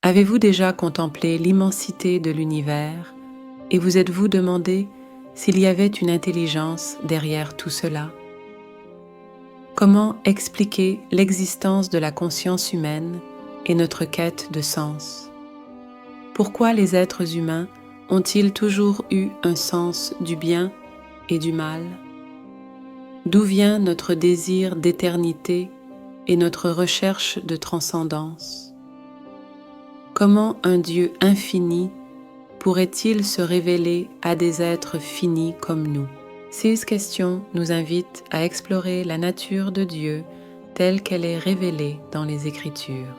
Avez-vous déjà contemplé l'immensité de l'univers et vous êtes-vous demandé s'il y avait une intelligence derrière tout cela? Comment expliquer l'existence de la conscience humaine et notre quête de sens? Pourquoi les êtres humains ont-ils toujours eu un sens du bien et du mal? D'où vient notre désir d'éternité et notre recherche de transcendance? Comment un Dieu infini pourrait-il se révéler à des êtres finis comme nous? Ces questions nous invitent à explorer la nature de Dieu telle qu'elle est révélée dans les Écritures.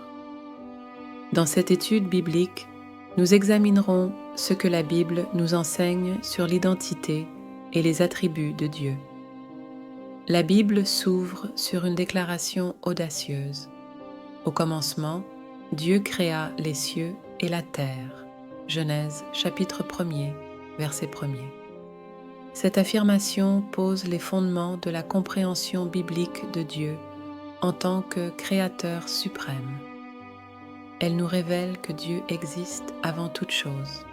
Dans cette étude biblique, nous examinerons ce que la Bible nous enseigne sur l'identité et les attributs de Dieu. La Bible s'ouvre sur une déclaration audacieuse. Au commencement, Dieu créa les cieux et la terre. Genèse chapitre 1er, verset 1er. Cette affirmation pose les fondements de la compréhension biblique de Dieu en tant que Créateur suprême. Elle nous révèle que Dieu existe avant toute chose,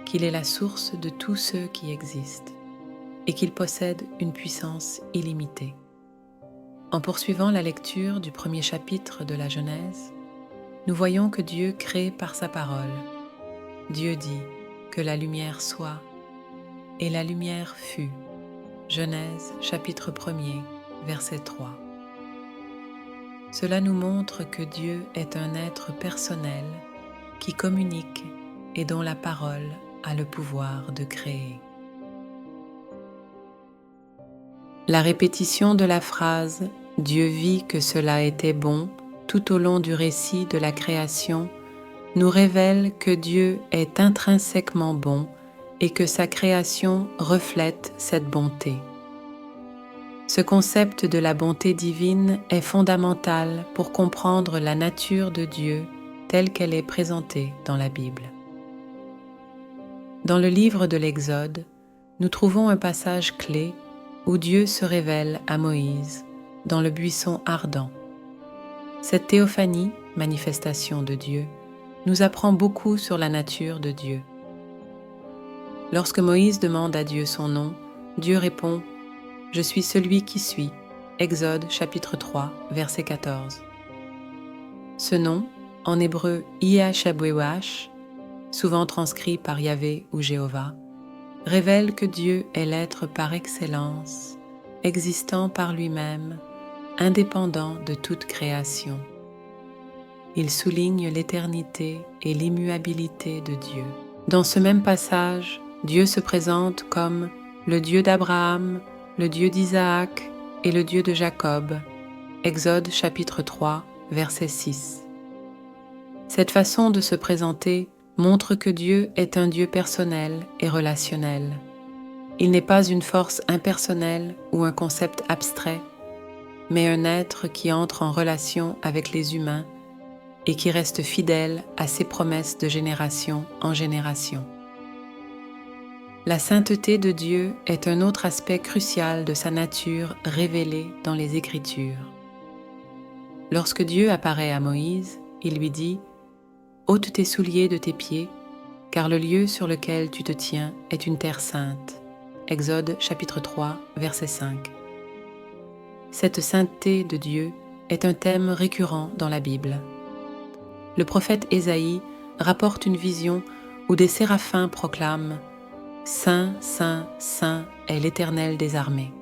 qu'il est la source de tous ceux qui existent et qu'il possède une puissance illimitée. En poursuivant la lecture du premier chapitre de la Genèse, nous voyons que Dieu crée par sa parole. Dieu dit que la lumière soit, et la lumière fut. Genèse chapitre 1er, verset 3. Cela nous montre que Dieu est un être personnel qui communique et dont la parole a le pouvoir de créer. La répétition de la phrase « Dieu vit que cela était bon » tout au long du récit de la création nous révèle que Dieu est intrinsèquement bon et que sa création reflète cette bonté. Ce concept de la bonté divine est fondamental pour comprendre la nature de Dieu telle qu'elle est présentée dans la Bible. Dans le livre de l'Exode, nous trouvons un passage clé où Dieu se révèle à Moïse dans le buisson ardent. Cette théophanie, manifestation de Dieu, nous apprend beaucoup sur la nature de Dieu. Lorsque Moïse demande à Dieu son nom, Dieu répond « Je suis celui qui suis » Exode chapitre 3, verset 14. Ce nom, en hébreu Yahshua, souvent transcrit par Yahvé ou Jéhovah, révèle que Dieu est l'être par excellence, existant par lui-même, indépendant de toute création. Il souligne l'éternité et l'immuabilité de Dieu. Dans ce même passage, Dieu se présente comme le Dieu d'Abraham, le Dieu d'Isaac et le Dieu de Jacob. Exode chapitre 3, verset 6. Cette façon de se présenter montre que Dieu est un Dieu personnel et relationnel. Il n'est pas une force impersonnelle ou un concept abstrait, mais un être qui entre en relation avec les humains et qui reste fidèle à ses promesses de génération en génération. La sainteté de Dieu est un autre aspect crucial de sa nature révélée dans les Écritures. Lorsque Dieu apparaît à Moïse, il lui dit « Ôte tes souliers de tes pieds, car le lieu sur lequel tu te tiens est une terre sainte. » Exode chapitre 3, verset 5. Cette sainteté de Dieu est un thème récurrent dans la Bible. Le prophète Ésaïe rapporte une vision où des séraphins proclament « Saint, Saint, Saint est l'Éternel des armées.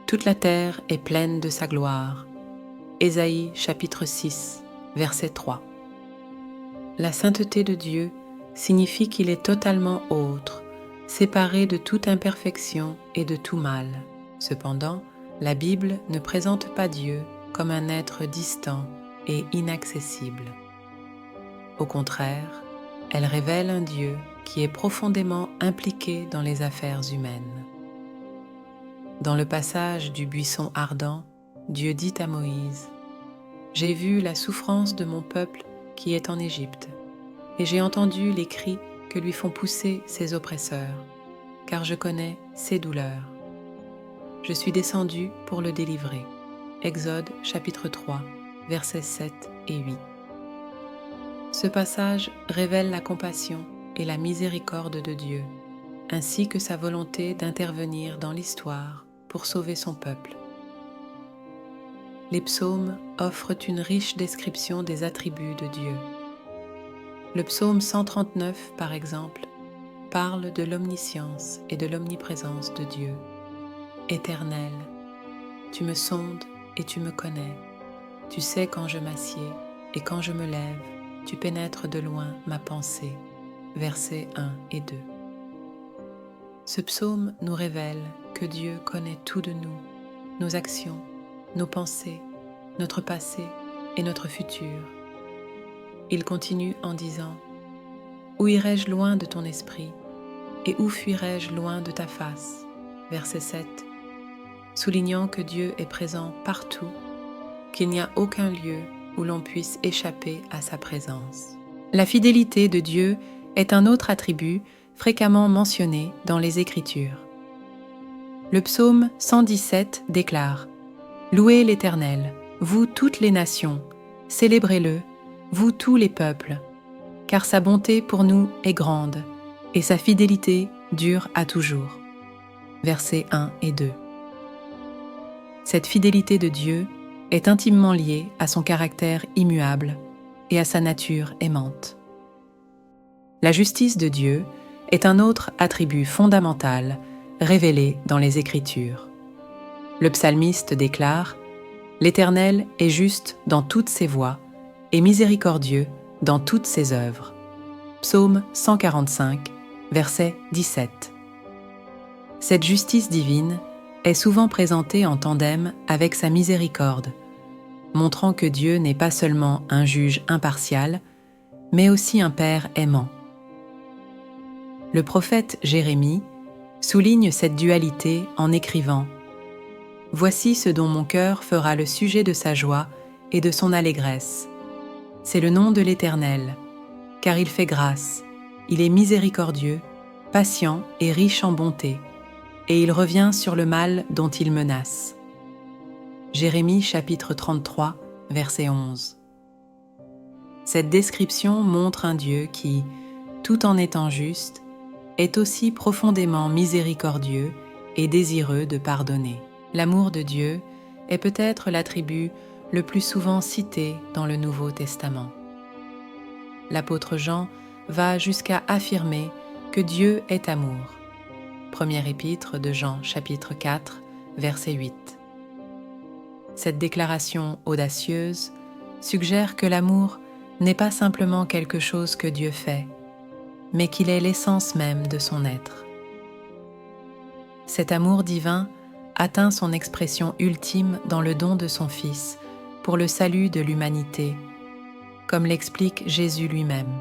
Toute la terre est pleine de sa gloire. » Ésaïe chapitre 6, verset 3. La sainteté de Dieu signifie qu'il est totalement autre, séparé de toute imperfection et de tout mal. Cependant, la Bible ne présente pas Dieu comme un être distant et inaccessible. Au contraire, elle révèle un Dieu qui est profondément impliqué dans les affaires humaines. Dans le passage du buisson ardent, Dieu dit à Moïse « J'ai vu la souffrance de mon peuple qui est en Égypte, et j'ai entendu les cris que lui font pousser ses oppresseurs, car je connais ses douleurs. Je suis descendu pour le délivrer. » Exode chapitre 3, versets 7 et 8. Ce passage révèle la compassion et la miséricorde de Dieu, ainsi que sa volonté d'intervenir dans l'histoire pour sauver son peuple. Les psaumes offrent une riche description des attributs de Dieu. Le psaume 139, par exemple, parle de l'omniscience et de l'omniprésence de Dieu. Éternel, tu me sondes et tu me connais. Tu sais quand je m'assieds et quand je me lève, tu pénètres de loin ma pensée. Versets 1 et 2. Ce psaume nous révèle que Dieu connaît tout de nous, nos actions, nos pensées, notre passé et notre futur. Il continue en disant « Où irai-je loin de ton esprit et où fuirai-je loin de ta face ?» Verset 7, soulignant que Dieu est présent partout, qu'il n'y a aucun lieu où l'on puisse échapper à sa présence. La fidélité de Dieu est un autre attribut fréquemment mentionné dans les Écritures. Le psaume 117 déclare « Louez l'Éternel, vous toutes les nations, célébrez-le, vous tous les peuples, car sa bonté pour nous est grande, et sa fidélité dure à toujours. » Versets 1 et 2. Cette fidélité de Dieu est intimement liée à son caractère immuable et à sa nature aimante. La justice de Dieu est un autre attribut fondamental révélé dans les Écritures. Le psalmiste déclare « L'Éternel est juste dans toutes ses voies et miséricordieux dans toutes ses œuvres. » Psaume 145, verset 17. Cette justice divine est souvent présentée en tandem avec sa miséricorde, montrant que Dieu n'est pas seulement un juge impartial, mais aussi un Père aimant. Le prophète Jérémie souligne cette dualité en écrivant « Voici ce dont mon cœur fera le sujet de sa joie et de son allégresse. C'est le nom de l'Éternel, car il fait grâce, il est miséricordieux, patient et riche en bonté, et il revient sur le mal dont il menace. » Jérémie chapitre 33, verset 11. Cette description montre un Dieu qui, tout en étant juste, est aussi profondément miséricordieux et désireux de pardonner. L'amour de Dieu est peut-être l'attribut le plus souvent cité dans le Nouveau Testament. L'apôtre Jean va jusqu'à affirmer que Dieu est amour. Première épître de Jean chapitre 4, verset 8. Cette déclaration audacieuse suggère que l'amour n'est pas simplement quelque chose que Dieu fait, mais qu'il est l'essence même de son être. Cet amour divin atteint son expression ultime dans le don de son Fils pour le salut de l'humanité, comme l'explique Jésus lui-même.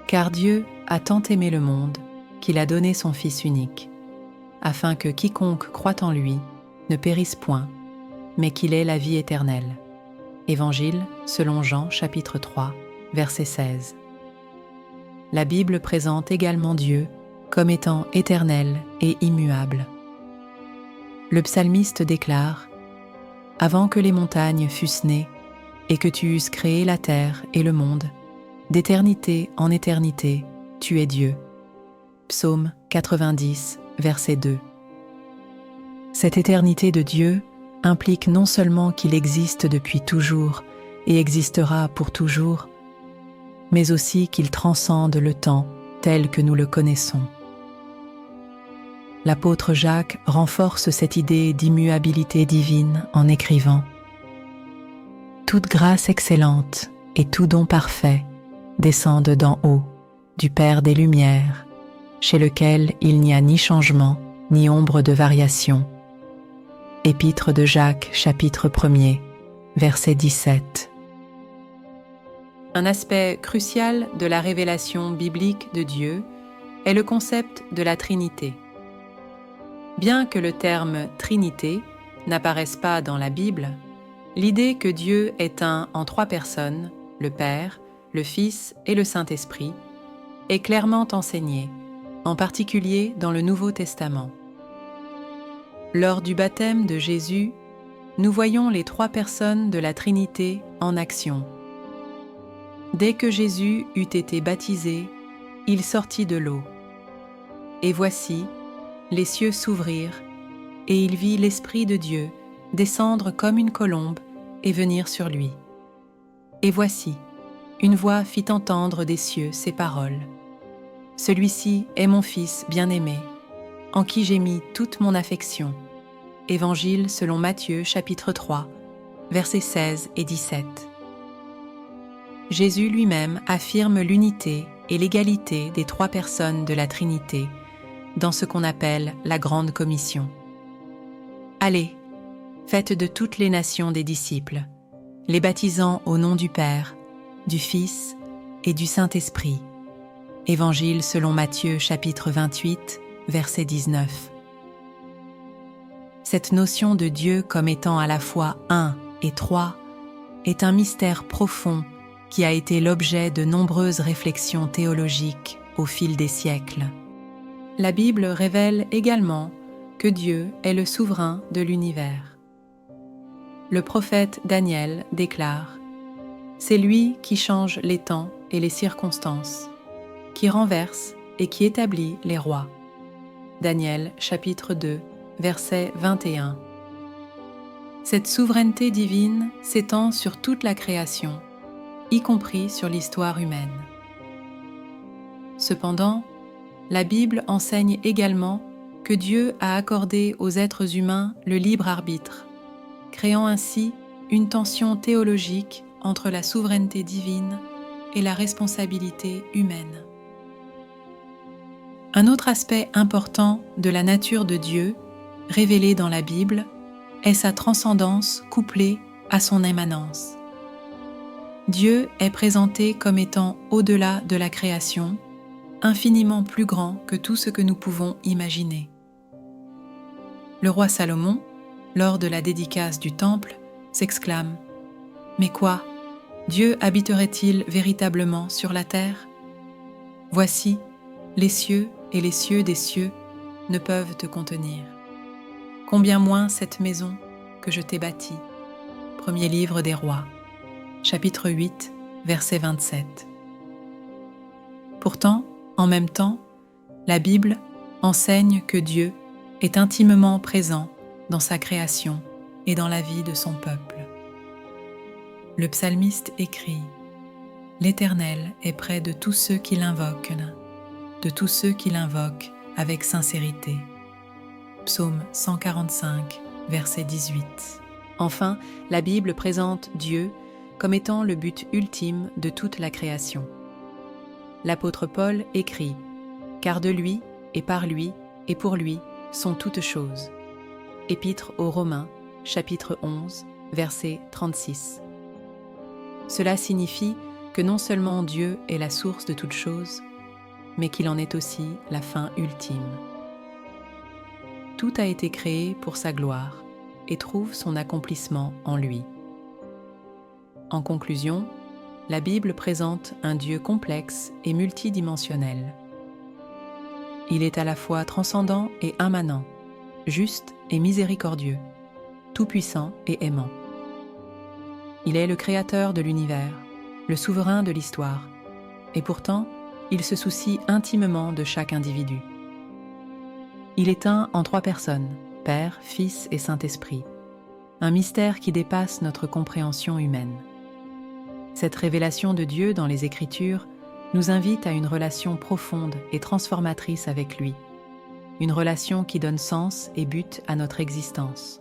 Car Dieu a tant aimé le monde qu'il a donné son Fils unique, afin que quiconque croit en lui ne périsse point, mais qu'il ait la vie éternelle. Évangile selon Jean chapitre 3, verset 16. La Bible présente également Dieu comme étant éternel et immuable. Le psalmiste déclare « Avant que les montagnes fussent nées et que tu eusses créé la terre et le monde, d'éternité en éternité, tu es Dieu. » Psaume 90, verset 2. Cette éternité de Dieu implique non seulement qu'il existe depuis toujours et existera pour toujours, mais aussi qu'il transcende le temps tel que nous le connaissons. L'apôtre Jacques renforce cette idée d'immuabilité divine en écrivant « Toute grâce excellente et tout don parfait descendent d'en haut, du Père des Lumières, chez lequel il n'y a ni changement, ni ombre de variation. » Épître de Jacques, chapitre 1er, verset 17. Un aspect crucial de la révélation biblique de Dieu est le concept de la Trinité. Bien que le terme « Trinité » n'apparaisse pas dans la Bible, l'idée que Dieu est un en trois personnes, le Père, le Fils et le Saint-Esprit, est clairement enseignée, en particulier dans le Nouveau Testament. Lors du baptême de Jésus, nous voyons les trois personnes de la Trinité en action. Dès que Jésus eut été baptisé, il sortit de l'eau. Et voici, les cieux s'ouvrirent, et il vit l'Esprit de Dieu descendre comme une colombe et venir sur lui. Et voici, une voix fit entendre des cieux ces paroles. Celui-ci est mon Fils bien-aimé, en qui j'ai mis toute mon affection. Évangile selon Matthieu chapitre 3, versets 16 et 17. Jésus lui-même affirme l'unité et l'égalité des trois personnes de la Trinité dans ce qu'on appelle la Grande Commission. Allez, faites de toutes les nations des disciples, les baptisant au nom du Père, du Fils et du Saint-Esprit. Évangile selon Matthieu chapitre 28, verset 19. Cette notion de Dieu comme étant à la fois un et trois est un mystère profond qui a été l'objet de nombreuses réflexions théologiques au fil des siècles. La Bible révèle également que Dieu est le souverain de l'univers. Le prophète Daniel déclare « C'est lui qui change les temps et les circonstances, qui renverse et qui établit les rois. » Daniel chapitre 2, verset 21. Cette souveraineté divine s'étend sur toute la création, y compris sur l'histoire humaine. Cependant, la Bible enseigne également que Dieu a accordé aux êtres humains le libre arbitre, créant ainsi une tension théologique entre la souveraineté divine et la responsabilité humaine. Un autre aspect important de la nature de Dieu, révélé dans la Bible, est sa transcendance couplée à son immanence. Dieu est présenté comme étant au-delà de la création, infiniment plus grand que tout ce que nous pouvons imaginer. Le roi Salomon, lors de la dédicace du temple, s'exclame « Mais quoi, Dieu habiterait-il véritablement sur la terre ? Voici, les cieux et les cieux des cieux ne peuvent te contenir. Combien moins cette maison que je t'ai bâtie. » Premier livre des rois, chapitre 8, verset 27. Pourtant, en même temps, la Bible enseigne que Dieu est intimement présent dans sa création et dans la vie de son peuple. Le psalmiste écrit « L'Éternel est près de tous ceux qui l'invoquent, avec sincérité. » Psaume 145, verset 18. Enfin, la Bible présente Dieu comme étant le but ultime de toute la création. L'apôtre Paul écrit « Car de lui, et par lui, et pour lui sont toutes choses. » Épître aux Romains, chapitre 11, verset 36. Cela signifie que non seulement Dieu est la source de toutes choses, mais qu'il en est aussi la fin ultime. Tout a été créé pour sa gloire et trouve son accomplissement en lui. En conclusion, la Bible présente un Dieu complexe et multidimensionnel. Il est à la fois transcendant et immanent, juste et miséricordieux, tout-puissant et aimant. Il est le créateur de l'univers, le souverain de l'histoire, et pourtant, il se soucie intimement de chaque individu. Il est un en trois personnes, Père, Fils et Saint-Esprit, un mystère qui dépasse notre compréhension humaine. Cette révélation de Dieu dans les Écritures nous invite à une relation profonde et transformatrice avec lui, une relation qui donne sens et but à notre existence.